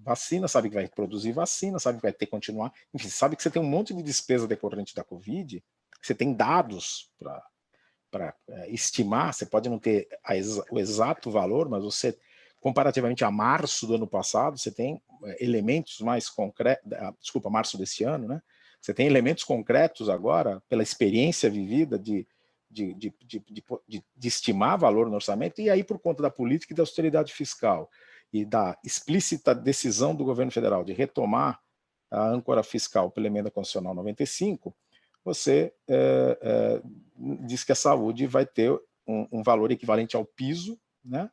vacina, sabe que vai produzir vacina, sabe que vai ter que continuar, enfim, sabe que você tem um monte de despesa decorrente da Covid, você tem dados para estimar, você pode não ter o exato valor, mas você, comparativamente a março do ano passado, você tem elementos mais concretos, desculpa, março desse ano, né? Você tem elementos concretos agora, pela experiência vivida de estimar valor no orçamento, e aí por conta da política e da austeridade fiscal, e da explícita decisão do governo federal de retomar a âncora fiscal pela emenda constitucional 95, você diz que a saúde vai ter um valor equivalente ao piso, né?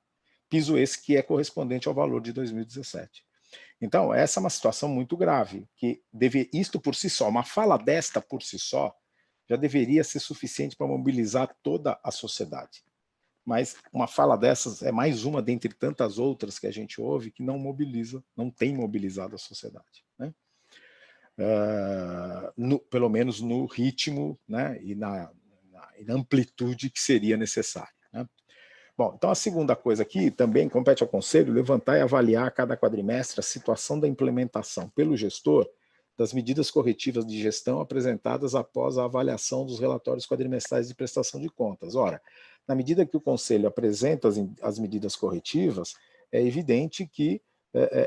Piso esse que é correspondente ao valor de 2017. Então, essa é uma situação muito grave, que isto por si só, uma fala desta por si só, já deveria ser suficiente para mobilizar toda a sociedade. Mas uma fala dessas é mais uma dentre tantas outras que a gente ouve que não mobiliza, não tem mobilizado a sociedade, né? Pelo menos no ritmo, né, e na amplitude que seria necessária, né? Bom, então a segunda coisa aqui também compete ao Conselho levantar e avaliar a cada quadrimestre a situação da implementação pelo gestor das medidas corretivas de gestão apresentadas após a avaliação dos relatórios quadrimestrais de prestação de contas. Ora, na medida que o Conselho apresenta as medidas corretivas, é evidente que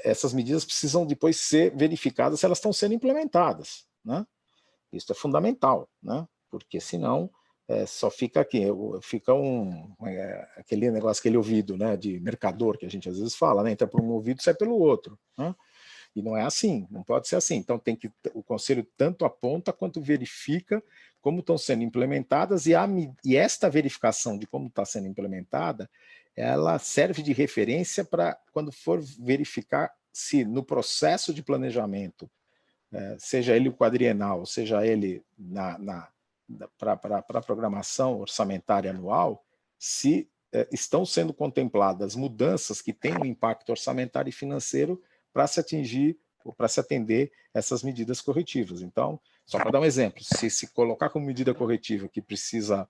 essas medidas precisam depois ser verificadas se elas estão sendo implementadas, né? Isso é fundamental, né? Porque senão só fica aqui, fica aquele negócio, aquele ouvido, né, de mercador que a gente às vezes fala, né? Entra por um ouvido e sai pelo outro, né? E não é assim, não pode ser assim. Então o Conselho tanto aponta quanto verifica como estão sendo implementadas, e esta verificação de como está sendo implementada, ela serve de referência para quando for verificar se no processo de planejamento, seja ele o quadrienal, seja ele para a programação orçamentária anual, se estão sendo contempladas mudanças que têm um impacto orçamentário e financeiro para se atingir ou para se atender essas medidas corretivas. Então, só para dar um exemplo, se colocar como medida corretiva que precisa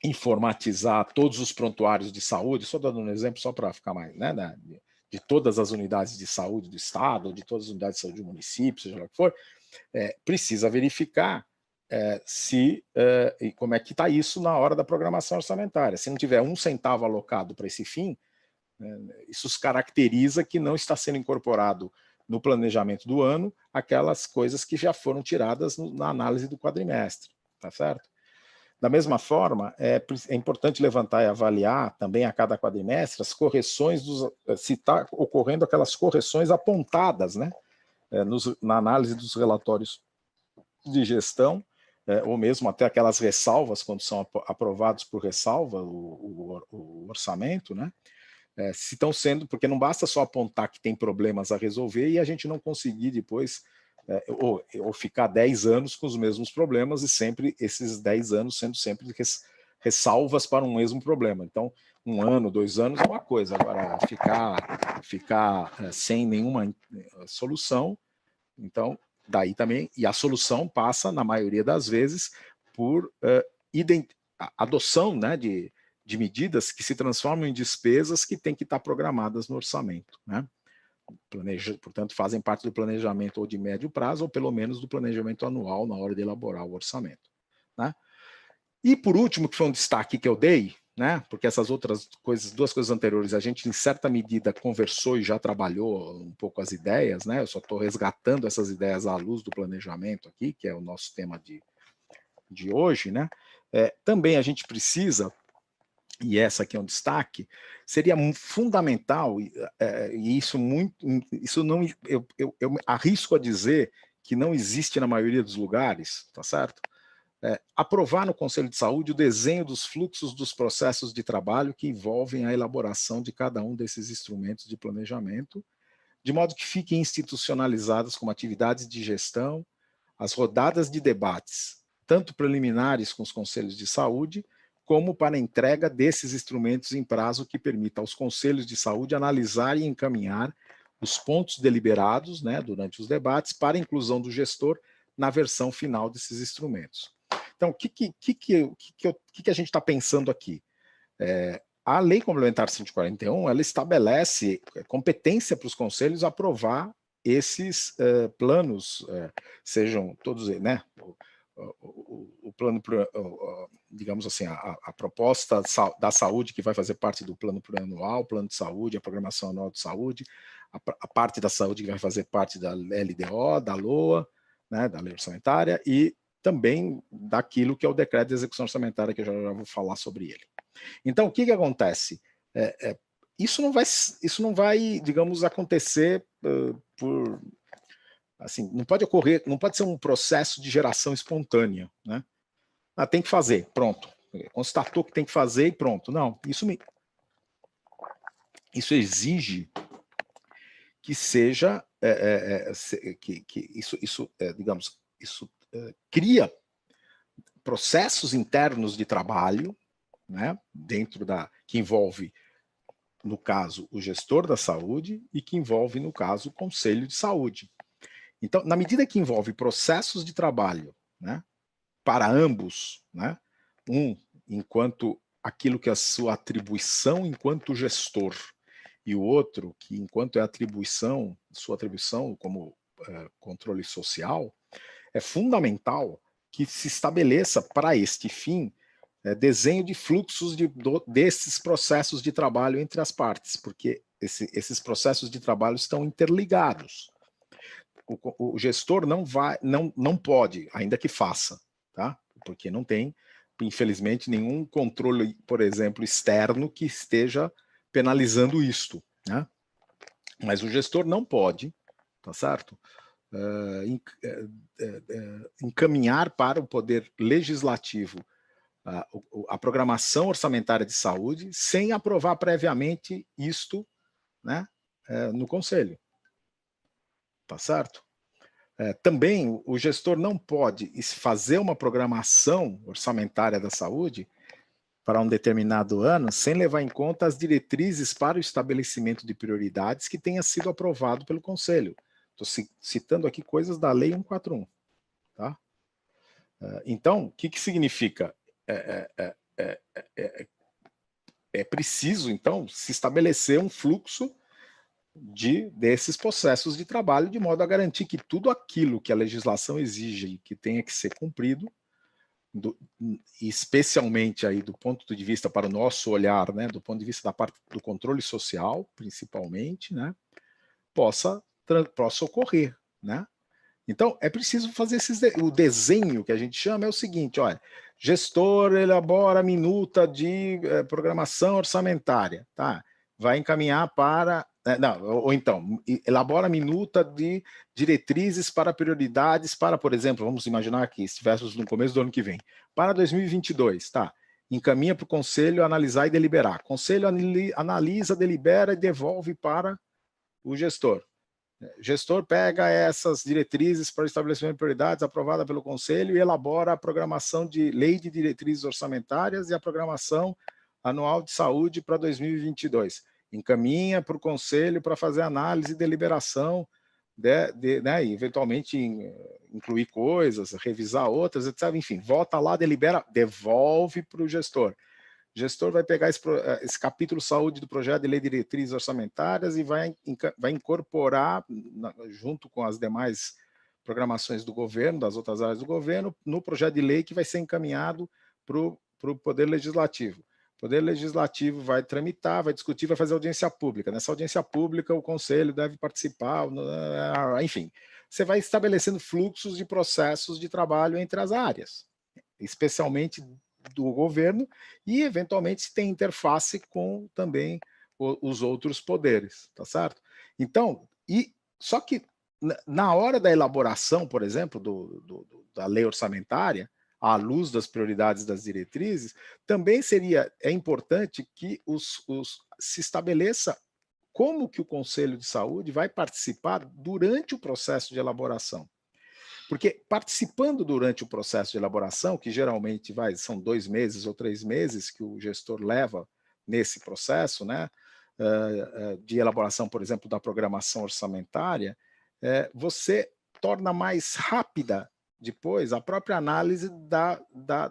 informatizar todos os prontuários de saúde, só dando um exemplo só para ficar mais, né, de todas as unidades de saúde do Estado, ou de todas as unidades de saúde do município, seja lá o que for, precisa verificar e como é que está isso na hora da programação orçamentária. Se não tiver um centavo alocado para esse fim, isso caracteriza que não está sendo incorporado no planejamento do ano aquelas coisas que já foram tiradas na análise do quadrimestre, tá certo? Da mesma forma, é importante levantar e avaliar também a cada quadrimestre as correções, se está ocorrendo aquelas correções apontadas, né, na análise dos relatórios de gestão, ou mesmo até aquelas ressalvas, quando são aprovados por ressalva o orçamento, né? Se estão sendo, porque não basta só apontar que tem problemas a resolver e a gente não conseguir depois, ou ficar 10 anos com os mesmos problemas e sempre esses 10 anos sendo sempre ressalvas para um mesmo problema. Então, 1 ano, 2 anos é uma coisa, agora ficar sem nenhuma solução, então, daí também, e a solução passa, na maioria das vezes, por adoção, né, de medidas que se transformam em despesas que têm que estar programadas no orçamento, né? Portanto, fazem parte do planejamento ou de médio prazo, ou pelo menos do planejamento anual na hora de elaborar o orçamento, né? E por último, que foi um destaque que eu dei, né, porque essas outras coisas, 2 coisas anteriores, a gente em certa medida conversou e já trabalhou um pouco as ideias, né? Eu só estou resgatando essas ideias à luz do planejamento aqui, que é o nosso tema de hoje, né? Também a gente precisa, e essa aqui é um destaque, seria fundamental, e isso não, eu arrisco a dizer que não existe na maioria dos lugares, tá certo? Aprovar no Conselho de Saúde o desenho dos fluxos dos processos de trabalho que envolvem a elaboração de cada um desses instrumentos de planejamento, de modo que fiquem institucionalizadas como atividades de gestão, as rodadas de debates, tanto preliminares com os conselhos de saúde, como para a entrega desses instrumentos em prazo que permita aos conselhos de saúde analisar e encaminhar os pontos deliberados, né, durante os debates para a inclusão do gestor na versão final desses instrumentos. Então, o que a gente está pensando aqui? a Lei Complementar 141, ela estabelece competência para os conselhos aprovar esses planos, sejam todos, né, o plano, digamos assim, a proposta da saúde que vai fazer parte do plano plurianual, plano de saúde, a programação anual de saúde, a parte da saúde que vai fazer parte da LDO, da LOA, né, da lei orçamentária, e também daquilo que é o decreto de execução orçamentária, que eu já vou falar sobre ele. Então, o que acontece? Isso não vai, digamos, acontecer por... Assim, não pode ocorrer, não pode ser um processo de geração espontânea, né? Tem que fazer, pronto. Constatou que tem que fazer e pronto. Não, isso exige que seja, digamos, isso cria processos internos de trabalho, né, dentro que envolve, no caso, o gestor da saúde e que envolve, no caso, o Conselho de Saúde. Então, na medida que envolve processos de trabalho, né, para ambos, né, enquanto aquilo que é a sua atribuição enquanto gestor, e o outro que, enquanto é sua atribuição como controle social, é fundamental que se estabeleça para este fim desenho de fluxos desses processos de trabalho entre as partes, porque esses processos de trabalho estão interligados. O gestor não pode, ainda que faça, tá? Porque não tem, infelizmente, nenhum controle, por exemplo, externo que esteja penalizando isto, né? Mas o gestor não pode, tá certo? Encaminhar para o poder legislativo a programação orçamentária de saúde sem aprovar previamente isto, né, no Conselho. Tá certo? Também o gestor não pode fazer uma programação orçamentária da saúde para um determinado ano sem levar em conta as diretrizes para o estabelecimento de prioridades que tenha sido aprovado pelo Conselho. Estou citando aqui coisas da Lei 141. Tá? Então, o que significa? É preciso, então, se estabelecer um fluxo desses processos de trabalho, de modo a garantir que tudo aquilo que a legislação exige que tenha que ser cumprido, especialmente aí do ponto de vista para o nosso olhar, né, do ponto de vista da parte do controle social, principalmente, né, possa ocorrer, né? Então, é preciso fazer o desenho que a gente chama é o seguinte, olha, gestor elabora a minuta de programação orçamentária, tá? Vai encaminhar para... ou então, elabora a minuta de diretrizes para prioridades para, por exemplo, vamos imaginar que estivéssemos no começo do ano que vem, para 2022, tá? Encaminha para o conselho analisar e deliberar. Conselho analisa, delibera e devolve para o gestor. Gestor pega essas diretrizes para o estabelecimento de prioridades aprovada pelo Conselho e elabora a programação de lei de diretrizes orçamentárias e a programação anual de saúde para 2022. Encaminha para o Conselho para fazer análise e deliberação, né, e eventualmente incluir coisas, revisar outras, etc. Enfim, volta lá, delibera, devolve para o gestor. O gestor vai pegar esse capítulo saúde do projeto de lei de diretrizes orçamentárias e vai incorporar, junto com as demais programações do governo, das outras áreas do governo, no projeto de lei que vai ser encaminhado para o Poder Legislativo. O Poder Legislativo vai tramitar, vai discutir, vai fazer audiência pública. Nessa audiência pública, o Conselho deve participar, enfim. Você vai estabelecendo fluxos de processos de trabalho entre as áreas, especialmente do governo, e eventualmente se tem interface com também os outros poderes, tá certo? Então, só que na hora da elaboração, por exemplo, da lei orçamentária, à luz das prioridades das diretrizes, também é importante que se estabeleça como que o Conselho de Saúde vai participar durante o processo de elaboração. Porque participando durante o processo de elaboração, que geralmente são 2 meses ou 3 meses que o gestor leva nesse processo, né, de elaboração, por exemplo, da programação orçamentária, você torna mais rápida depois a própria análise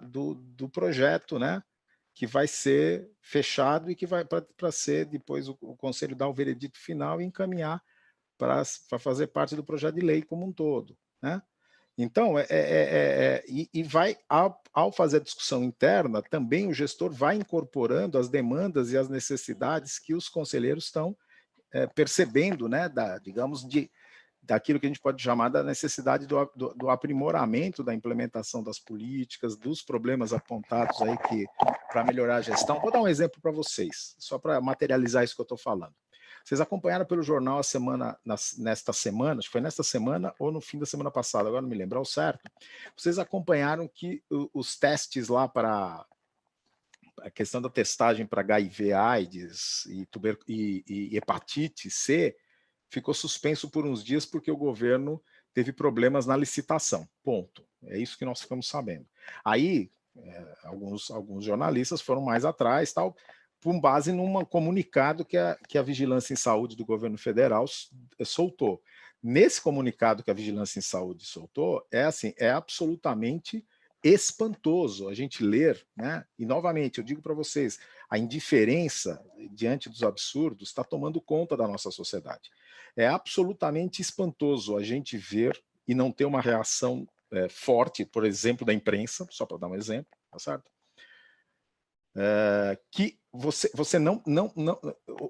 do projeto, né, que vai ser fechado e que vai para ser, depois o Conselho dar o veredito final e encaminhar para fazer parte do projeto de lei como um todo, né? Então, vai, ao fazer a discussão interna, também o gestor vai incorporando as demandas e as necessidades que os conselheiros estão percebendo, né, digamos, daquilo que a gente pode chamar da necessidade do aprimoramento da implementação das políticas, dos problemas apontados aí para melhorar a gestão. Vou dar um exemplo para vocês, só para materializar isso que eu estou falando. Vocês acompanharam pelo jornal nesta semana, acho que foi nesta semana ou no fim da semana passada, agora não me lembro ao certo, vocês acompanharam que os testes lá para a questão da testagem para HIV, AIDS e hepatite C ficou suspenso por uns dias porque o governo teve problemas na licitação, ponto. É isso que nós ficamos sabendo. Aí, alguns jornalistas foram mais atrás, tal, com base num comunicado que a Vigilância em Saúde do governo federal soltou. Nesse comunicado que a Vigilância em Saúde soltou, é absolutamente espantoso a gente ler, né? E, novamente, eu digo para vocês, a indiferença diante dos absurdos está tomando conta da nossa sociedade. É absolutamente espantoso a gente ver e não ter uma reação forte, por exemplo, da imprensa, só para dar um exemplo, tá certo? Que você não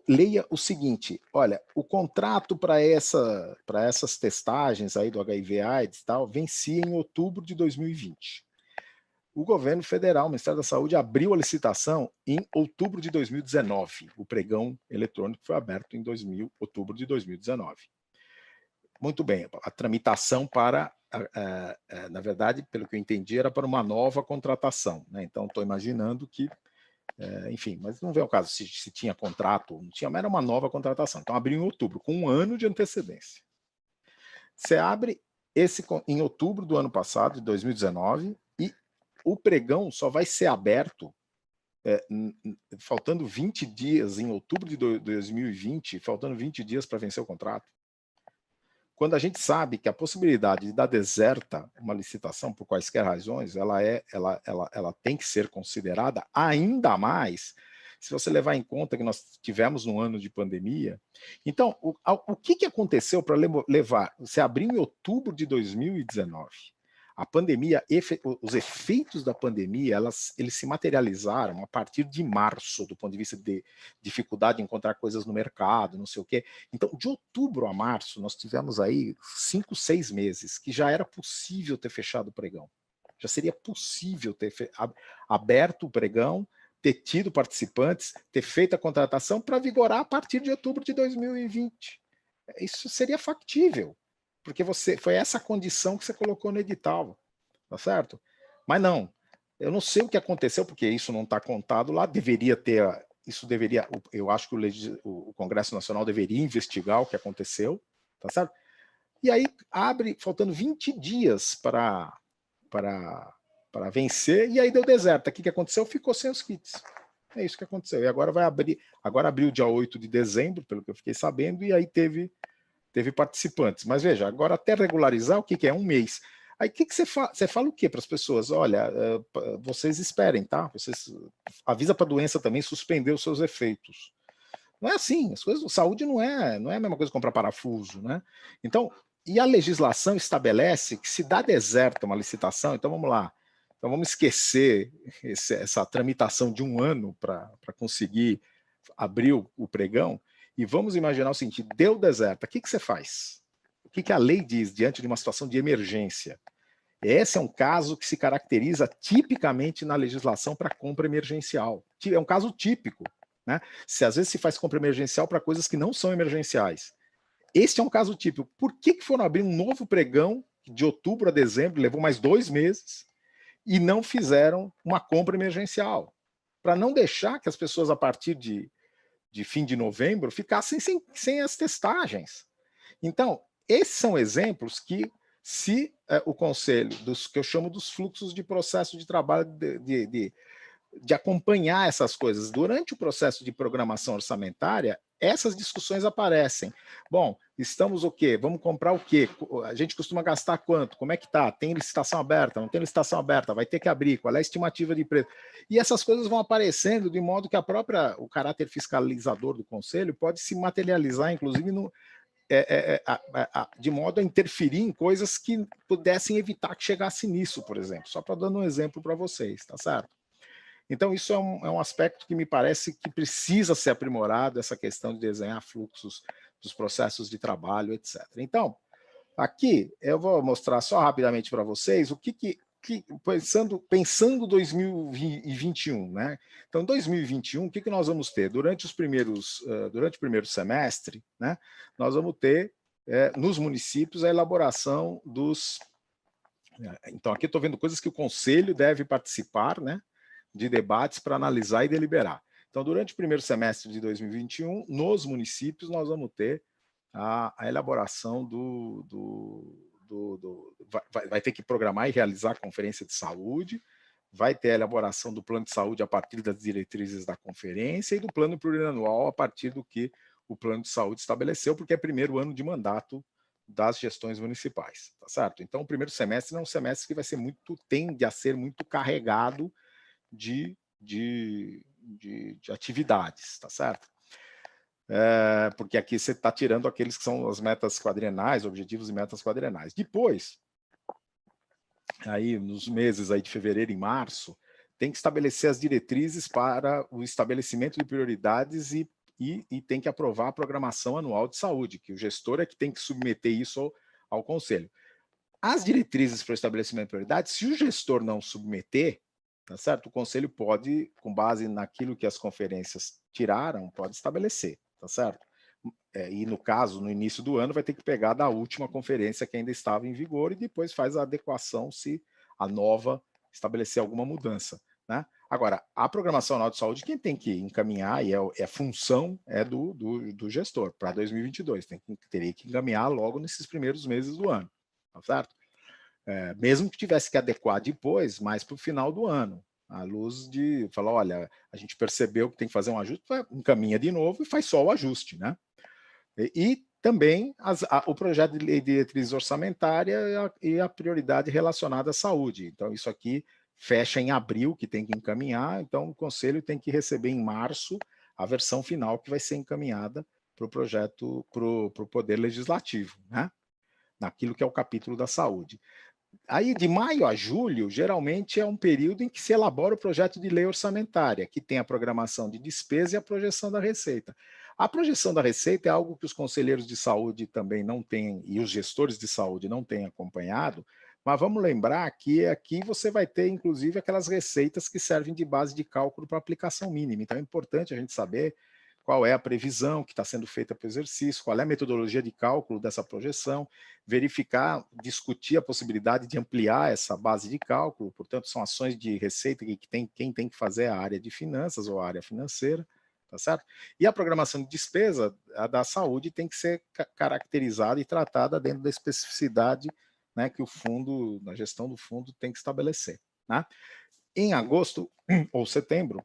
leia o seguinte: olha, o contrato para essas testagens aí do HIV/AIDS tal vencia em outubro de 2020. O governo federal, o Ministério da Saúde, abriu a licitação em outubro de 2019. O pregão eletrônico foi aberto em outubro de 2019. Muito bem, a tramitação para, na verdade, pelo que eu entendi, era para uma nova contratação, né? Então, estou imaginando que, enfim, mas não vem ao caso se tinha contrato ou não tinha, mas era uma nova contratação. Então, abriu em outubro, com 1 ano de antecedência. Você abre esse em outubro do ano passado, de 2019, e o pregão só vai ser aberto faltando 20 dias, em outubro de 2020, faltando 20 dias para vencer o contrato. Quando a gente sabe que a possibilidade de dar deserta uma licitação por quaisquer razões, ela tem que ser considerada, ainda mais se você levar em conta que nós tivemos um ano de pandemia. Então, o que aconteceu para levar? Você abriu em outubro de 2019. A pandemia, os efeitos da pandemia, eles se materializaram a partir de março, do ponto de vista de dificuldade de encontrar coisas no mercado, não sei o quê. Então, de outubro a março, nós tivemos aí 5, 6 meses que já era possível ter fechado o pregão. Já seria possível ter aberto o pregão, ter tido participantes, ter feito a contratação para vigorar a partir de outubro de 2020. Isso seria factível, porque foi essa condição que você colocou no edital, tá certo? Mas não, eu não sei o que aconteceu, porque isso não está contado lá, eu acho que o Congresso Nacional deveria investigar o que aconteceu, tá certo? E aí abre, faltando 20 dias para vencer, e aí deu deserto. O que aconteceu? Ficou sem os kits. É isso que aconteceu. E agora abriu dia 8 de dezembro, pelo que eu fiquei sabendo, e aí teve participantes. Mas veja, agora até regularizar, o que é? 1 mês. Aí o que você fala? Você fala o quê para as pessoas? Olha, vocês esperem, tá? Vocês avisa para a doença também suspender os seus efeitos. Não é assim, as coisas, saúde não é a mesma coisa que comprar parafuso, né? Então, e a legislação estabelece que se dá deserto uma licitação, então vamos lá, então vamos esquecer essa tramitação de 1 ano para conseguir abrir o pregão, e vamos imaginar o seguinte: deu deserto, o que você faz? O que a lei diz diante de uma situação de emergência? Esse é um caso que se caracteriza tipicamente na legislação para compra emergencial. É um caso típico, né? Às vezes se faz compra emergencial para coisas que não são emergenciais. Este é um caso típico. Por que foram abrir um novo pregão de outubro a dezembro, levou mais 2 meses, e não fizeram uma compra emergencial? Para não deixar que as pessoas, a partir de fim de novembro, ficassem sem as testagens. Então, esses são exemplos que, se o Conselho, que eu chamo dos fluxos de processo de trabalho, de acompanhar essas coisas durante o processo de programação orçamentária, essas discussões aparecem. Bom, estamos o quê? Vamos comprar o quê? A gente costuma gastar quanto? Como é que está? Tem licitação aberta? Não tem licitação aberta? Vai ter que abrir? Qual é a estimativa de preço? E essas coisas vão aparecendo de modo que o caráter fiscalizador do Conselho pode se materializar, inclusive, de modo a interferir em coisas que pudessem evitar que chegasse nisso, por exemplo. Só para dando um exemplo para vocês, tá certo? Então, isso é um aspecto que me parece que precisa ser aprimorado, essa questão de desenhar fluxos dos processos de trabalho, etc. Então, aqui eu vou mostrar só rapidamente para vocês o que pensando 2021, né? Então, 2021, o que nós vamos ter? Durante o primeiro semestre, né, nós vamos ter, nos municípios, a elaboração dos... Então, aqui eu estou vendo coisas que o Conselho deve participar, né, de debates para analisar e deliberar. Então, durante o primeiro semestre de 2021, nos municípios, nós vamos ter a elaboração vai ter que programar e realizar a conferência de saúde, vai ter a elaboração do plano de saúde a partir das diretrizes da conferência e do plano plurianual a partir do que o plano de saúde estabeleceu, porque é primeiro ano de mandato das gestões municipais, tá certo? Então, o primeiro semestre é um semestre que tende a ser muito carregado de atividades, tá certo? Porque aqui você está tirando aqueles que são as metas quadrienais, objetivos e metas quadrienais. Depois, aí nos meses aí de fevereiro e março, tem que estabelecer as diretrizes para o estabelecimento de prioridades e tem que aprovar a programação anual de saúde, que o gestor é que tem que submeter isso ao Conselho. As diretrizes para o estabelecimento de prioridades, se o gestor não submeter, tá certo? O Conselho pode, com base naquilo que as conferências tiraram, pode estabelecer, tá certo? E no caso, no início do ano, vai ter que pegar da última conferência que ainda estava em vigor e depois faz a adequação se a nova estabelecer alguma mudança, né? Agora, a programação anual de saúde, quem tem que encaminhar, e é função do gestor para 2022, teria que encaminhar logo nesses primeiros meses do ano, tá certo? Mesmo que tivesse que adequar depois, mais para o final do ano, à luz de falar, olha, a gente percebeu que tem que fazer um ajuste, encaminha de novo e faz só o ajuste, né? E também o projeto de lei de diretriz orçamentária e a prioridade relacionada à saúde. Então, isso aqui fecha em abril, que tem que encaminhar, então o Conselho tem que receber em março a versão final que vai ser encaminhada para o projeto, para o Poder Legislativo, né? Naquilo que é o capítulo da saúde. Aí, de maio a julho, geralmente é um período em que se elabora o projeto de lei orçamentária, que tem a programação de despesa e a projeção da receita. A projeção da receita é algo que os conselheiros de saúde também não têm, e os gestores de saúde não têm acompanhado, mas vamos lembrar que aqui você vai ter, inclusive, aquelas receitas que servem de base de cálculo para aplicação mínima. Então, é importante a gente saber qual é a previsão que está sendo feita para o exercício, qual é a metodologia de cálculo dessa projeção, verificar, discutir a possibilidade de ampliar essa base de cálculo, portanto, são ações de receita que quem tem que fazer é a área de finanças ou a área financeira, tá certo? E a programação de despesa, a da saúde, tem que ser caracterizada e tratada dentro da especificidade, né, que o fundo, na gestão do fundo, tem que estabelecer, né? Em agosto ou setembro,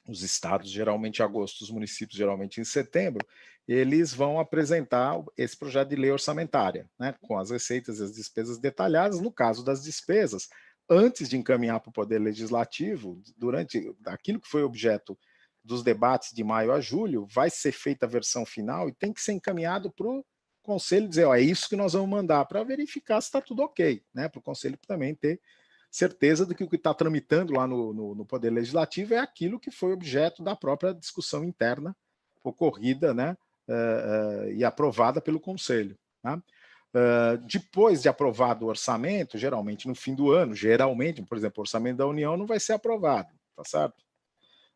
os estados geralmente em agosto, os municípios geralmente em setembro, eles vão apresentar esse projeto de lei orçamentária, né, com as receitas e as despesas detalhadas. No caso das despesas, antes de encaminhar para o Poder Legislativo, durante aquilo que foi objeto dos debates de maio a julho, vai ser feita a versão final e tem que ser encaminhado para o Conselho dizer, ó, é isso que nós vamos mandar, para verificar se está tudo ok, né, para o Conselho também ter certeza de que o que está tramitando lá no Poder Legislativo é aquilo que foi objeto da própria discussão interna ocorrida, né, e aprovada pelo Conselho. Tá? Depois de aprovado o orçamento, geralmente no fim do ano, por exemplo, o orçamento da União não vai ser aprovado, tá certo?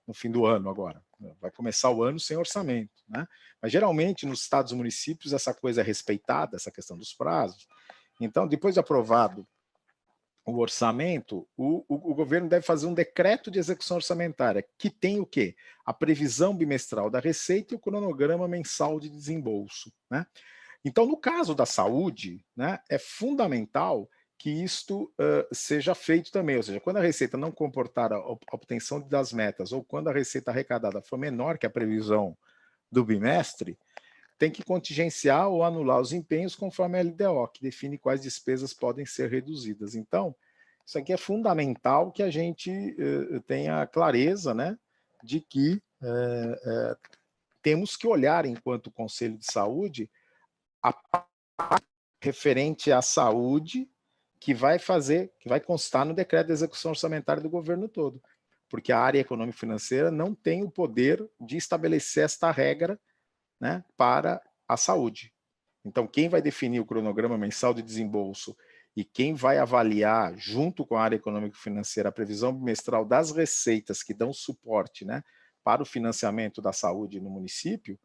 No fim do ano agora. Vai começar o ano sem orçamento, né? Mas geralmente nos estados e municípios essa coisa é respeitada, essa questão dos prazos. Então, depois de aprovado o orçamento, o governo deve fazer um decreto de execução orçamentária, que tem o quê? A previsão bimestral da receita e o cronograma mensal de desembolso, né? Então, no caso da saúde, né, é fundamental que isto seja feito também, ou seja, quando a receita não comportar a obtenção das metas ou quando a receita arrecadada for menor que a previsão do bimestre, tem que contingenciar ou anular os empenhos conforme a LDO, que define quais despesas podem ser reduzidas. Então, isso aqui é fundamental que a gente tenha clareza, né, de que temos que olhar, enquanto Conselho de Saúde, a parte referente à saúde que vai constar no decreto de execução orçamentária do governo todo, porque a área econômico-financeira não tem o poder de estabelecer esta regra, né, para a saúde. Então, quem vai definir o cronograma mensal de desembolso e quem vai avaliar, junto com a área econômico-financeira, a previsão bimestral das receitas que dão suporte, né, para o financiamento da saúde no município,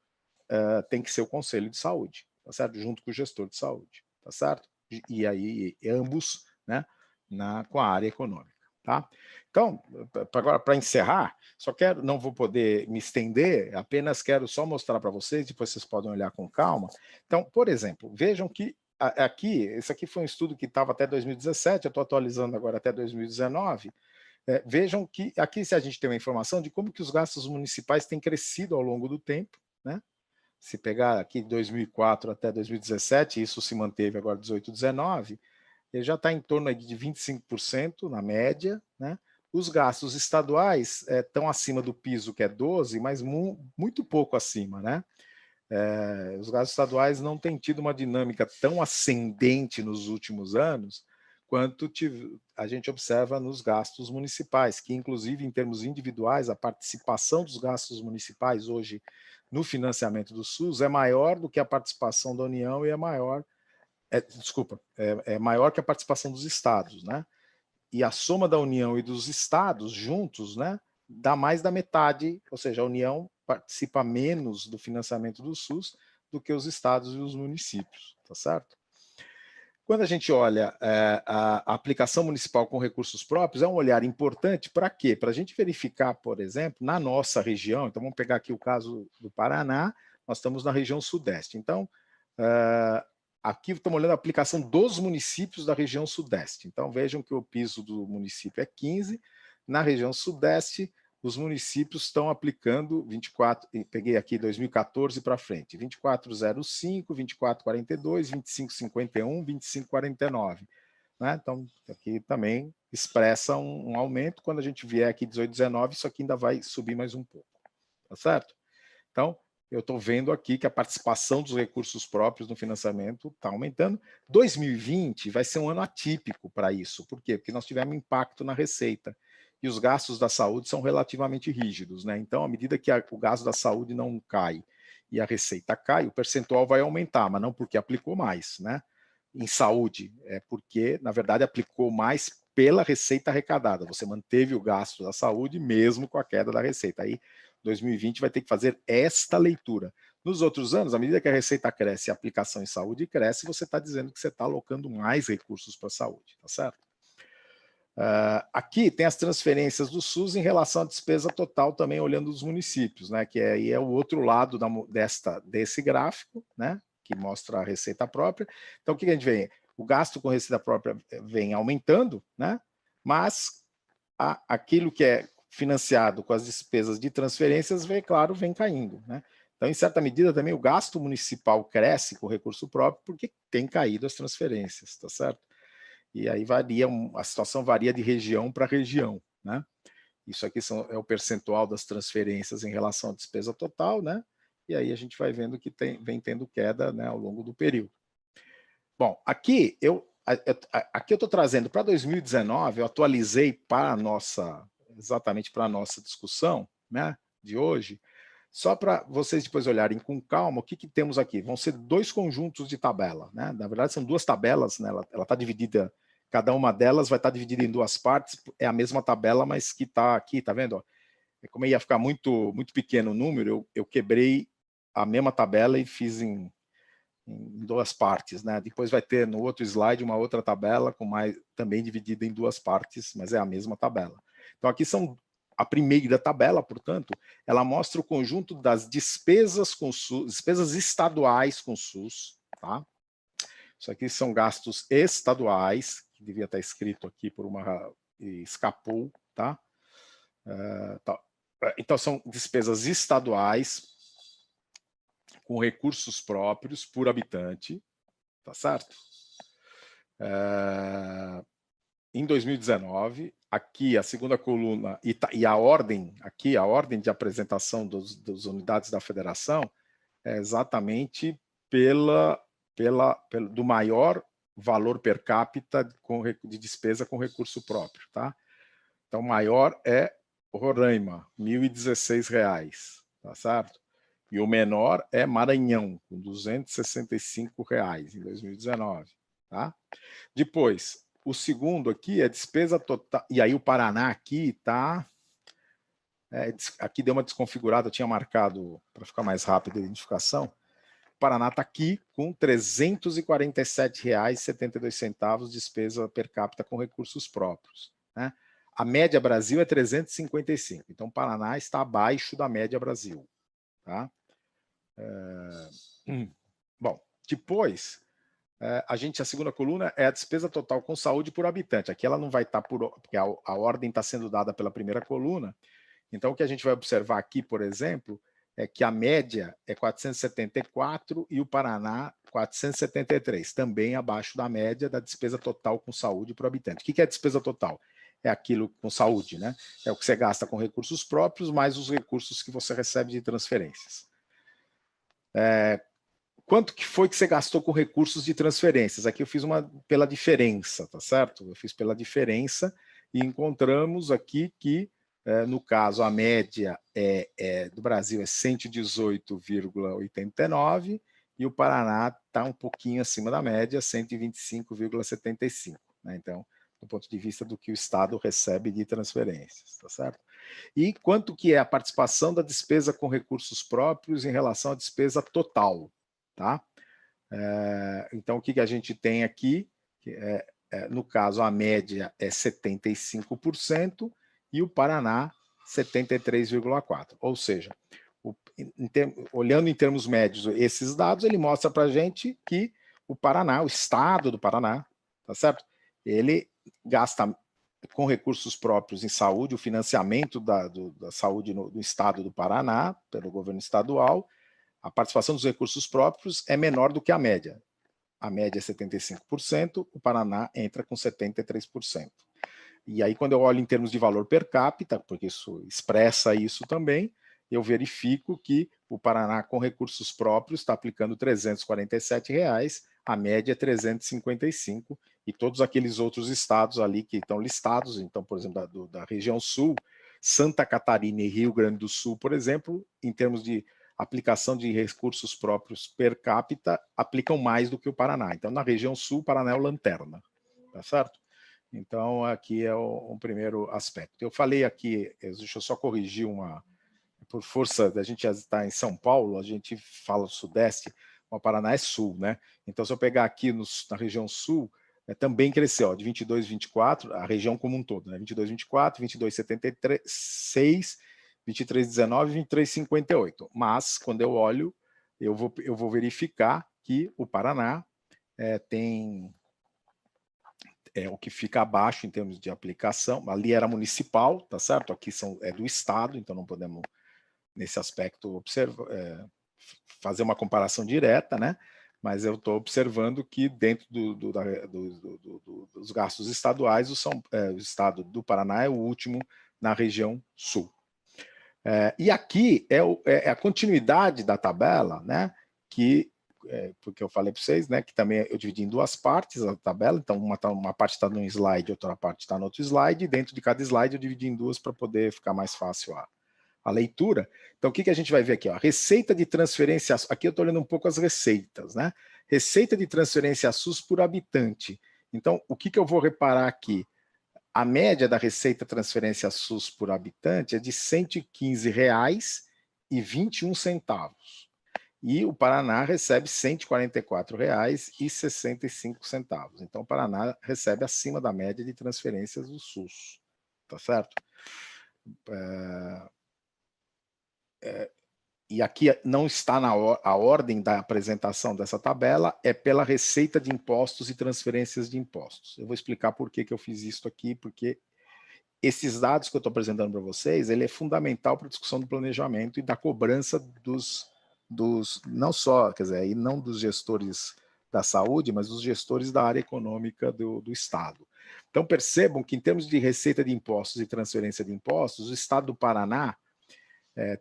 tem que ser o Conselho de Saúde, tá certo? Junto com o gestor de saúde, tá certo? E aí, ambos, né, com a área econômica. Tá? Então, agora, para encerrar, não vou poder me estender, apenas quero só mostrar para vocês, depois vocês podem olhar com calma. Então, por exemplo, vejam que esse aqui foi um estudo que estava até 2017, eu estou atualizando agora até 2019, vejam que aqui se a gente tem uma informação de como que os gastos municipais têm crescido ao longo do tempo, né? Se pegar aqui 2004 até 2017, isso se manteve agora 18, 19, ele já está em torno de 25% na média, né? Os gastos estaduais estão acima do piso, que é 12%, mas muito pouco acima, né? Os gastos estaduais não têm tido uma dinâmica tão ascendente nos últimos anos quanto a gente observa nos gastos municipais, que inclusive em termos individuais, a participação dos gastos municipais hoje no financiamento do SUS é maior do que a participação da União e é maior maior que a participação dos estados, né? E a soma da União e dos estados juntos, né, dá mais da metade, ou seja, a União participa menos do financiamento do SUS do que os estados e os municípios, tá certo? Quando a gente olha a aplicação municipal com recursos próprios, é um olhar importante para quê? Para a gente verificar, por exemplo, na nossa região, então vamos pegar aqui o caso do Paraná, nós estamos na região sudeste. Então, aqui estamos olhando a aplicação dos municípios da região sudeste. Então, vejam que o piso do município é 15, na região sudeste, os municípios estão aplicando 24, peguei aqui 2014 para frente, 2405, 2442, 2551, 2549. Né? Então, aqui também expressa um aumento. Quando a gente vier aqui 1819, isso aqui ainda vai subir mais um pouco. Tá certo? Então, eu estou vendo aqui que a participação dos recursos próprios no financiamento está aumentando. 2020 vai ser um ano atípico para isso. Por quê? Porque nós tivemos impacto na receita. E os gastos da saúde são relativamente rígidos, né? Então, à medida que o gasto da saúde não cai e a receita cai, o percentual vai aumentar, mas não porque aplicou mais, né? Em saúde, é porque, na verdade, aplicou mais pela receita arrecadada. Você manteve o gasto da saúde mesmo com a queda da receita. Aí, 2020 vai ter que fazer esta leitura. Nos outros anos, à medida que a receita cresce e a aplicação em saúde cresce, você está dizendo que você está alocando mais recursos para a saúde, tá certo? Aqui tem as transferências do SUS em relação à despesa total, também olhando os municípios, né? Que aí é o outro lado desse gráfico, né? Que mostra a receita própria. Então, o que a gente vê? O gasto com receita própria vem aumentando, né? Mas aquilo que é financiado com as despesas de transferências, claro, vem caindo, né? Então, em certa medida, também o gasto municipal cresce com recurso próprio porque tem caído as transferências, tá certo? E aí a situação varia de região para região, né? Isso aqui é o percentual das transferências em relação à despesa total, né? E aí a gente vai vendo que vem tendo queda, né, ao longo do período. Bom, aqui eu estou trazendo para 2019, eu atualizei exatamente para a nossa discussão, né, de hoje, só para vocês depois olharem com calma o que temos aqui. Vão ser dois conjuntos de tabela, né? Na verdade, são duas tabelas, né? Ela está dividida, cada uma delas vai estar dividida em duas partes, é a mesma tabela, mas que está aqui, tá vendo? Como ia ficar muito pequeno o número, eu quebrei a mesma tabela e fiz em duas partes, né? Depois vai ter no outro slide uma outra tabela também dividida em duas partes, mas é a mesma tabela. Então aqui são a primeira tabela, portanto, ela mostra o conjunto das despesas com SUS, despesas estaduais com SUS, tá? Isso aqui são gastos estaduais, que devia estar escrito aqui escapou, tá? Então são despesas estaduais com recursos próprios por habitante, tá certo? Em 2019, aqui a segunda coluna, e a ordem, aqui a ordem de apresentação das unidades da federação é exatamente do maior valor per capita de despesa com recurso próprio, tá? Então, o maior é Roraima, R$ 1.016, tá certo? E o menor é Maranhão, com R$ 265 em 2019, tá? Depois, o segundo aqui é despesa total, e aí o Paraná aqui tá... aqui deu uma desconfigurada, eu tinha marcado para ficar mais rápido a identificação. O Paraná está aqui com R$ 347,72 despesa per capita com recursos próprios, né? A média Brasil é 355, então o Paraná está abaixo da média Brasil, tá? Bom, depois a segunda coluna é a despesa total com saúde por habitante. Aqui ela não vai estar porque a ordem está sendo dada pela primeira coluna. Então o que a gente vai observar aqui, por exemplo, é que a média é 474 e o Paraná 473, também abaixo da média da despesa total com saúde por habitante. O que é a despesa total? É aquilo com saúde, né? É o que você gasta com recursos próprios, mais os recursos que você recebe de transferências. Quanto que foi que você gastou com recursos de transferências? Aqui eu fiz pela diferença, tá certo? Eu fiz pela diferença e encontramos aqui que, no caso, a média do Brasil é 118,89 e o Paraná está um pouquinho acima da média, 125,75, né? Então, do ponto de vista do que o Estado recebe de transferências, tá certo? E quanto que é a participação da despesa com recursos próprios em relação à despesa total, tá? Então, o que a gente tem aqui? No caso, a média é 75% e o Paraná 73,4%. Ou seja, olhando em termos médios esses dados, ele mostra para a gente que o Paraná, o estado do Paraná, tá certo? Ele gasta com recursos próprios em saúde, o financiamento da saúde no estado do Paraná, pelo governo estadual, a participação dos recursos próprios é menor do que a média. A média é 75%, o Paraná entra com 73%. E aí, quando eu olho em termos de valor per capita, porque isso expressa isso também, eu verifico que o Paraná, com recursos próprios, está aplicando R$ 347, a média é 355, e todos aqueles outros estados ali que estão listados, então, por exemplo, da região sul, Santa Catarina e Rio Grande do Sul, por exemplo, em termos de aplicação de recursos próprios per capita, aplicam mais do que o Paraná. Então, na região sul, o Paraná é o lanterna, tá certo? Então, aqui é um primeiro aspecto. Eu falei aqui, deixa eu só corrigir por força da gente estar em São Paulo, a gente fala sudeste, o Paraná é sul, né? Então, se eu pegar aqui na região sul, também cresceu, ó, de 22, 24, a região como um todo, né? 22, 24, 22, 76, 23, 19, 23, 58. Mas, quando eu olho, eu vou verificar que o Paraná tem o que fica abaixo em termos de aplicação. Ali era municipal, tá certo? Aqui é do estado, então não podemos, nesse aspecto, fazer uma comparação direta, né? Mas eu estou observando que dentro dos gastos estaduais, o estado do Paraná é o último na região sul. E aqui é a continuidade da tabela, né? Porque eu falei para vocês, né, que também eu dividi em duas partes a tabela, então uma parte está num slide, outra parte está no outro slide, e dentro de cada slide eu dividi em duas para poder ficar mais fácil a leitura. Então, o que a gente vai ver aqui? Ó? Receita de transferência, aqui eu estou olhando um pouco as receitas, né? Receita de transferência SUS por habitante. Então, o que eu vou reparar aqui? A média da receita transferência SUS por habitante é de R$ 115,21. E o Paraná recebe R$ 144,65. Então, o Paraná recebe acima da média de transferências do SUS. Tá certo? E aqui não está a ordem da apresentação dessa tabela, é pela receita de impostos e transferências de impostos. Eu vou explicar por que eu fiz isso aqui, porque esses dados que eu estou apresentando para vocês, ele é fundamental para a discussão do planejamento e da cobrança não só, quer dizer, aí não dos gestores da saúde, mas dos gestores da área econômica do Estado. Então, percebam que, em termos de receita de impostos e transferência de impostos, o Estado do Paraná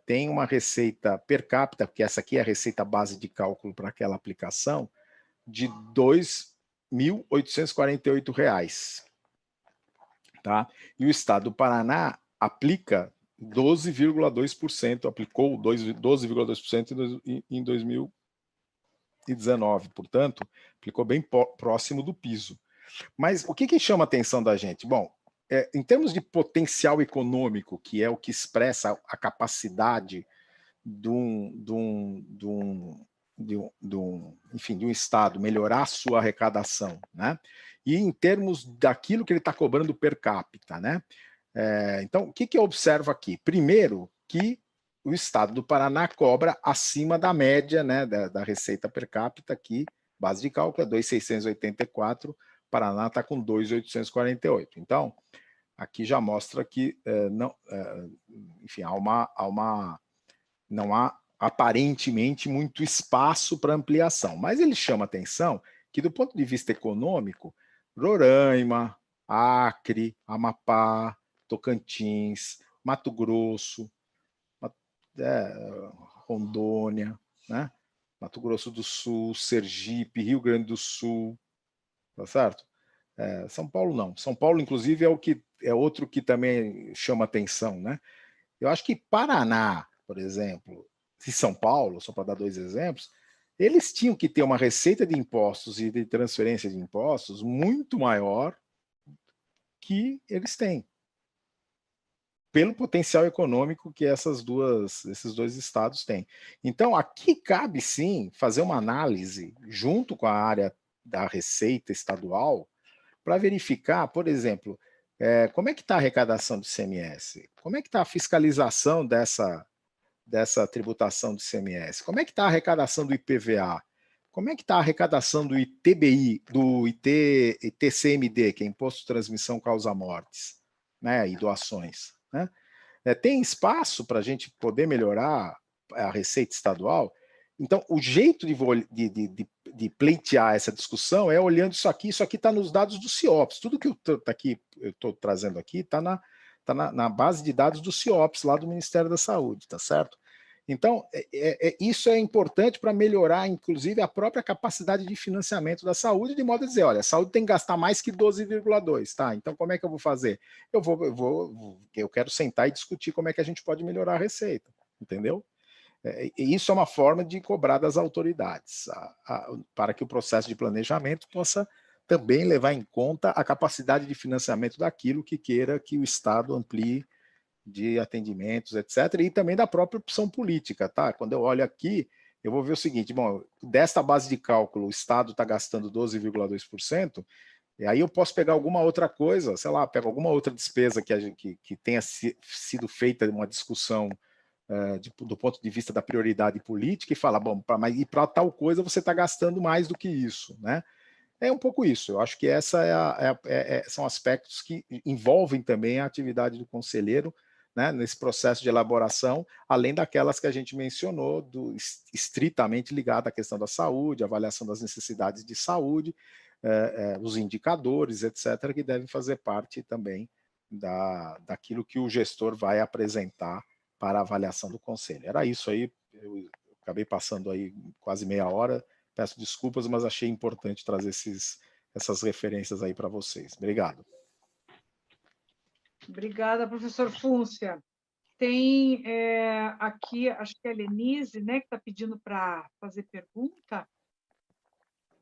tem uma receita per capita, porque essa aqui é a receita base de cálculo para aquela aplicação, de R$ 2.848. Tá? E o Estado do Paraná aplica 12,2%, aplicou 12,2% em 2019, portanto, aplicou bem próximo do piso. Mas o que chama a atenção da gente? Bom, em termos de potencial econômico, que é o que expressa a capacidade de um Estado melhorar a sua arrecadação, né? E em termos daquilo que ele está cobrando per capita, né? Então, o que eu observo aqui? Primeiro, que o Estado do Paraná cobra acima da média, né, da receita per capita aqui, base de cálculo é 2.684, o Paraná está com 2.848. Então, aqui já mostra que enfim, não há aparentemente muito espaço para ampliação, mas ele chama atenção que, do ponto de vista econômico, Roraima, Acre, Amapá, Tocantins, Mato Grosso, Rondônia, né? Mato Grosso do Sul, Sergipe, Rio Grande do Sul, tá certo? São Paulo não. São Paulo, inclusive, é outro que também chama atenção, né? Eu acho que Paraná, por exemplo, e São Paulo, só para dar dois exemplos, eles tinham que ter uma receita de impostos e de transferência de impostos muito maior que eles têm, pelo potencial econômico que esses dois estados têm. Então, aqui cabe sim fazer uma análise junto com a área da receita estadual para verificar, por exemplo, como é que está a arrecadação do ICMS? Como é que está a fiscalização dessa tributação do ICMS? Como é que está a arrecadação do IPVA? Como é que está a arrecadação do ITBI, do ITCMD, que é Imposto de Transmissão Causa Mortes, né, e doações, né? Tem espaço para a gente poder melhorar a receita estadual? Então, o jeito de pleitear essa discussão é olhando isso aqui está nos dados do CIOPS. Tudo que eu estou trazendo aqui está na base de dados do CIOPS, lá do Ministério da Saúde, tá certo? Então, isso é importante para melhorar, inclusive, a própria capacidade de financiamento da saúde, de modo a dizer, olha, a saúde tem que gastar mais que 12,2, tá? Então, como é que eu vou fazer? Eu quero sentar e discutir como é que a gente pode melhorar a receita, entendeu? E isso é uma forma de cobrar das autoridades, para que o processo de planejamento possa também levar em conta a capacidade de financiamento daquilo que queira que o Estado amplie de atendimentos, etc., e também da própria opção política, tá? Quando eu olho aqui, eu vou ver o seguinte, bom, desta base de cálculo, o Estado está gastando 12,2%, e aí eu posso pegar alguma outra coisa, sei lá, pego alguma outra despesa que tenha sido feita uma discussão do ponto de vista da prioridade política e falar, bom, mas e para tal coisa você está gastando mais do que isso, né? É um pouco isso. Eu acho que são aspectos que envolvem também a atividade do conselheiro, né, nesse processo de elaboração, além daquelas que a gente mencionou, estritamente ligada à questão da saúde, avaliação das necessidades de saúde, os indicadores, etc., que devem fazer parte também daquilo que o gestor vai apresentar para a avaliação do conselho. Era isso aí, eu acabei passando aí quase meia hora, peço desculpas, mas achei importante trazer essas referências aí para vocês. Obrigado. Obrigada, professor Fúncia. Tem aqui, acho que é a Lenise, né, que está pedindo para fazer pergunta.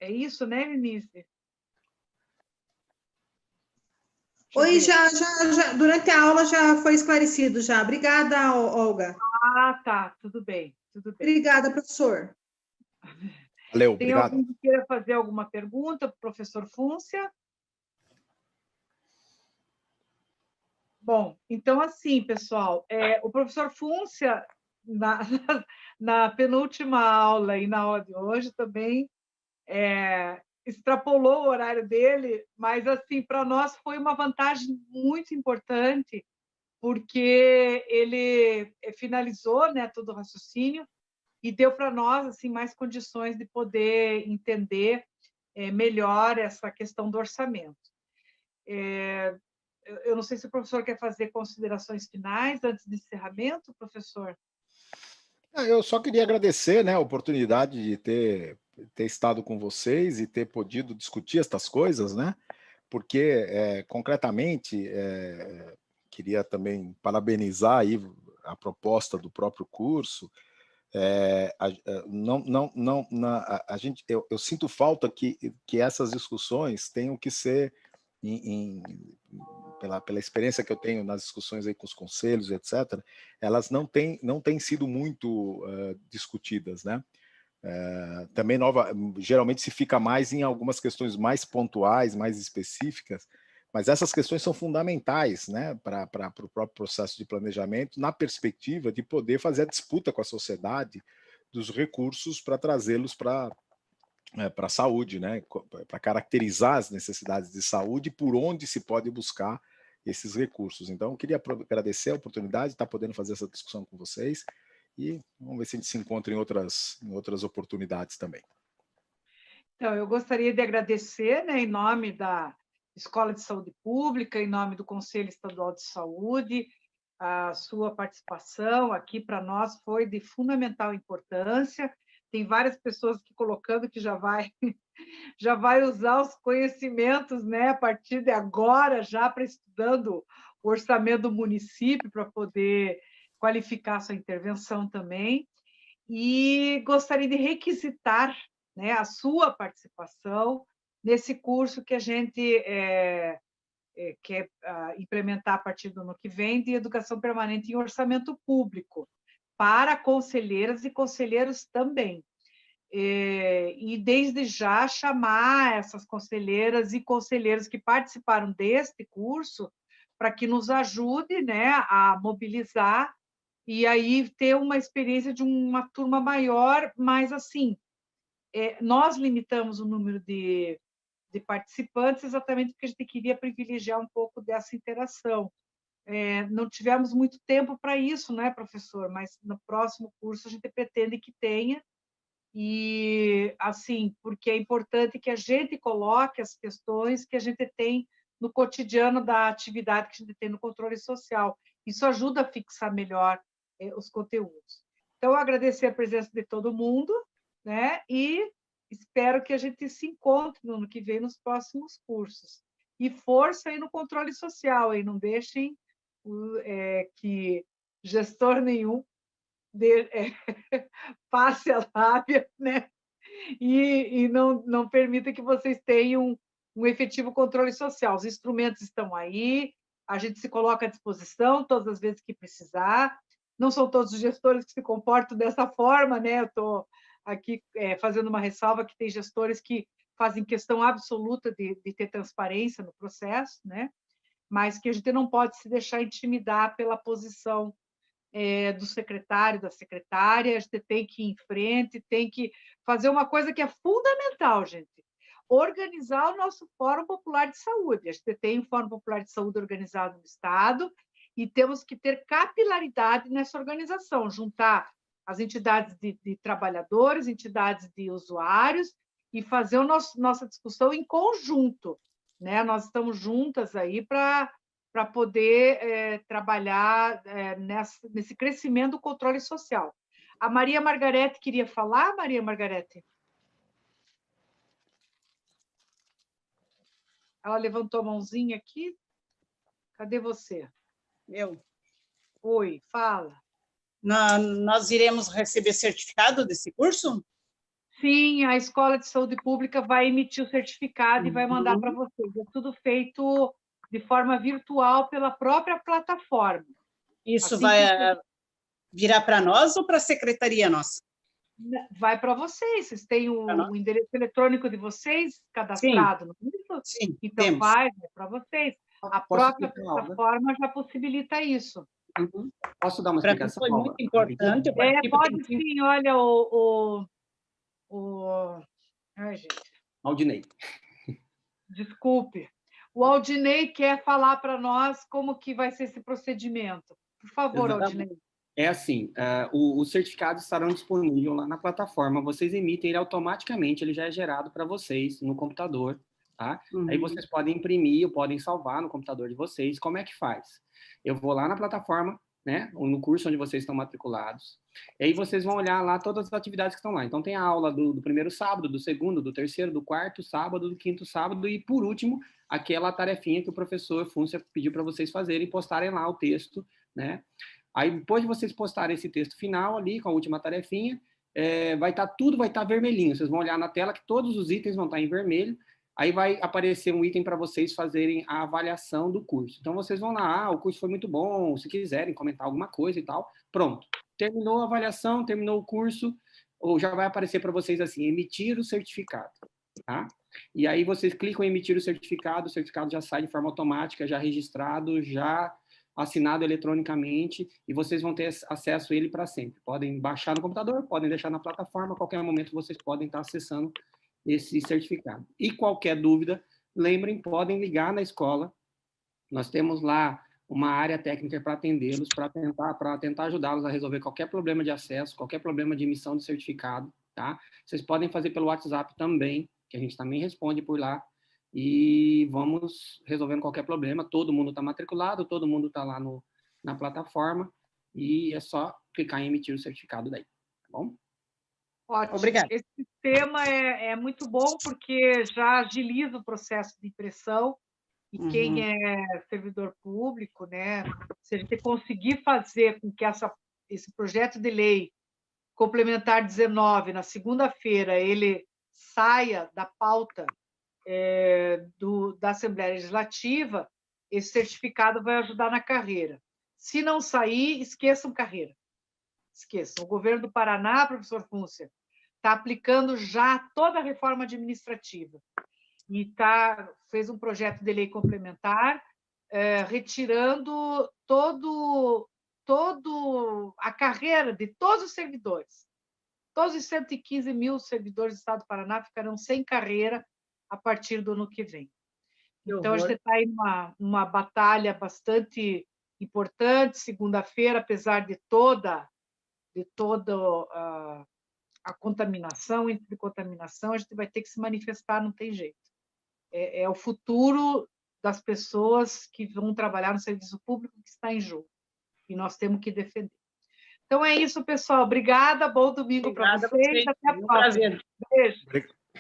É isso, né, Lenise? Oi, já, durante a aula já foi esclarecido já. Obrigada, Olga. Ah, tá, tudo bem, tudo bem. Obrigada, professor. Valeu, Tem obrigado. alguém que queira fazer alguma pergunta para o professor Fúncia? Bom, então, assim, pessoal, o professor Fúncia, na penúltima aula e na aula de hoje também, extrapolou o horário dele, mas, assim, para nós foi uma vantagem muito importante, porque ele finalizou, né, todo o raciocínio, e deu para nós assim mais condições de poder entender melhor essa questão do orçamento. Eu não sei se o professor quer fazer considerações finais antes do encerramento, professor. Eu só queria agradecer, né, a oportunidade de ter estado com vocês e ter podido discutir estas coisas, né? Porque, concretamente, queria também parabenizar aí a proposta do próprio curso. Eu sinto falta que essas discussões tenham que ser pela experiência que eu tenho nas discussões aí com os conselhos, etc., elas não têm sido muito discutidas, né? Também geralmente se fica mais em algumas questões mais pontuais, mais específicas, mas essas questões são fundamentais, né, para o próprio processo de planejamento, na perspectiva de poder fazer a disputa com a sociedade dos recursos para trazê-los para a saúde, né, para caracterizar as necessidades de saúde e por onde se pode buscar esses recursos. Então, eu queria agradecer a oportunidade de estar podendo fazer essa discussão com vocês e vamos ver se a gente se encontra em outras oportunidades também. Então, eu gostaria de agradecer, né, em nome da Escola de Saúde Pública, em nome do Conselho Estadual de Saúde, a sua participação aqui para nós foi de fundamental importância. Tem várias pessoas aqui colocando que já vai usar os conhecimentos, né, a partir de agora, já para estudando o orçamento do município, para poder qualificar sua intervenção também. E gostaria de requisitar, né, a sua participação nesse curso que a gente quer implementar a partir do ano que vem, de educação permanente em orçamento público, para conselheiras e conselheiros também. E desde já chamar essas conselheiras e conselheiros que participaram deste curso para que nos ajude, né, a mobilizar e aí ter uma experiência de uma turma maior, mas assim, nós limitamos o número de participantes exatamente porque a gente queria privilegiar um pouco dessa interação. Não tivemos muito tempo para isso, né, professor? Mas no próximo curso a gente pretende que tenha, e assim, porque é importante que a gente coloque as questões que a gente tem no cotidiano da atividade que a gente tem no controle social. Isso ajuda a fixar melhor os conteúdos. Então, agradecer a presença de todo mundo, né? E espero que a gente se encontre no ano que vem nos próximos cursos. E força aí no controle social, e não deixem que gestor nenhum passe a lábia, né? E não permita que vocês tenham um efetivo controle social. Os instrumentos estão aí, a gente se coloca à disposição todas as vezes que precisar. Não são todos os gestores que se comportam dessa forma, né? Eu estou aqui fazendo uma ressalva que tem gestores que fazem questão absoluta de ter transparência no processo, né? Mas que a gente não pode se deixar intimidar pela posição do secretário, da secretária. A gente tem que ir em frente, tem que fazer uma coisa que é fundamental, gente. Organizar o nosso Fórum Popular de Saúde. A gente tem o Fórum Popular de Saúde organizado no Estado e temos que ter capilaridade nessa organização, juntar as entidades de trabalhadores, entidades de usuários e fazer nossa discussão em conjunto, né? Nós estamos juntas aí para poder trabalhar nesse crescimento do controle social. A Maria Margarete queria falar, Maria Margarete? Ela levantou a mãozinha aqui. Cadê você? Eu. Oi, fala. Nós iremos receber certificado desse curso? Sim, a Escola de Saúde Pública vai emitir o certificado e vai mandar para vocês. É tudo feito de forma virtual pela própria plataforma. Isso assim vai virar para nós ou para a secretaria nossa? Vai para vocês. Vocês têm o endereço eletrônico de vocês cadastrado, não é isso? Sim, então temos. vai para vocês. A própria plataforma já possibilita isso. Uhum. Posso dar uma Para mim explicação? foi muito importante. Pode sim, olha Ai, gente. Aldinei. Desculpe. O Aldinei quer falar para nós como que vai ser esse procedimento. Por favor, Exatamente. Aldinei. É assim, os certificados estarão disponíveis lá na plataforma, vocês emitem ele automaticamente, ele já é gerado para vocês no computador, tá? Aí vocês podem imprimir ou podem salvar no computador de vocês. Como é que faz? Eu vou lá na plataforma, né, no curso onde vocês estão matriculados, e aí vocês vão olhar lá todas as atividades que estão lá. Então tem a aula do primeiro sábado, do segundo, do terceiro, do quarto sábado, do quinto sábado e, por último, aquela tarefinha que o professor Fúncia pediu para vocês fazerem e postarem lá o texto, né? Aí, depois de vocês postarem esse texto final ali, com a última tarefinha, tudo vai estar vermelhinho. Vocês vão olhar na tela que todos os itens vão estar em vermelho. Aí vai aparecer um item para vocês fazerem a avaliação do curso. Então, vocês vão lá, o curso foi muito bom, se quiserem comentar alguma coisa e tal. Pronto. Terminou a avaliação, terminou o curso, ou já vai aparecer para vocês assim, emitir o certificado. Tá? E aí vocês clicam em emitir o certificado já sai de forma automática, já registrado, já assinado eletronicamente, e vocês vão ter acesso a ele para sempre. Podem baixar no computador, podem deixar na plataforma, a qualquer momento vocês podem estar acessando esse certificado. E qualquer dúvida, lembrem, podem ligar na escola. Nós temos lá uma área técnica para atendê-los, para tentar ajudá-los a resolver qualquer problema de acesso, qualquer problema de emissão de certificado, tá? Vocês podem fazer pelo WhatsApp também, que a gente também responde por lá, e vamos resolvendo qualquer problema. Todo mundo está matriculado, todo mundo está lá na plataforma, e é só clicar em emitir o certificado daí, tá bom? Ótimo. Obrigada. Esse sistema é muito bom porque já agiliza o processo de impressão e quem é servidor público, né, se a gente conseguir fazer com que esse projeto de lei complementar 19, na segunda-feira, ele saia da pauta da Assembleia Legislativa, esse certificado vai ajudar na carreira. Se não sair, esqueçam carreira. Esqueçam. O governo do Paraná, professor Fúncia, está aplicando já toda a reforma administrativa e fez um projeto de lei complementar, retirando toda a carreira de todos os servidores. Todos os 115 mil servidores do Estado do Paraná ficarão sem carreira a partir do ano que vem. Então, a gente está aí numa batalha bastante importante. Segunda-feira, apesar de toda a contaminação, entre contaminação, a gente vai ter que se manifestar, não tem jeito. É o futuro das pessoas que vão trabalhar no serviço público que está em jogo. E nós temos que defender. Então é isso, pessoal. Obrigada, bom domingo para vocês. Até a próxima. Prazer. Beijo.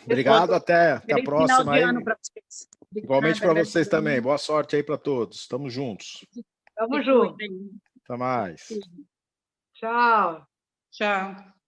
Obrigado, até a Feliz próxima. Final de ano para vocês. Igualmente para vocês também. Boa sorte aí para todos. Estamos juntos. Tamo junto. Até mais. Tchau. Tchau.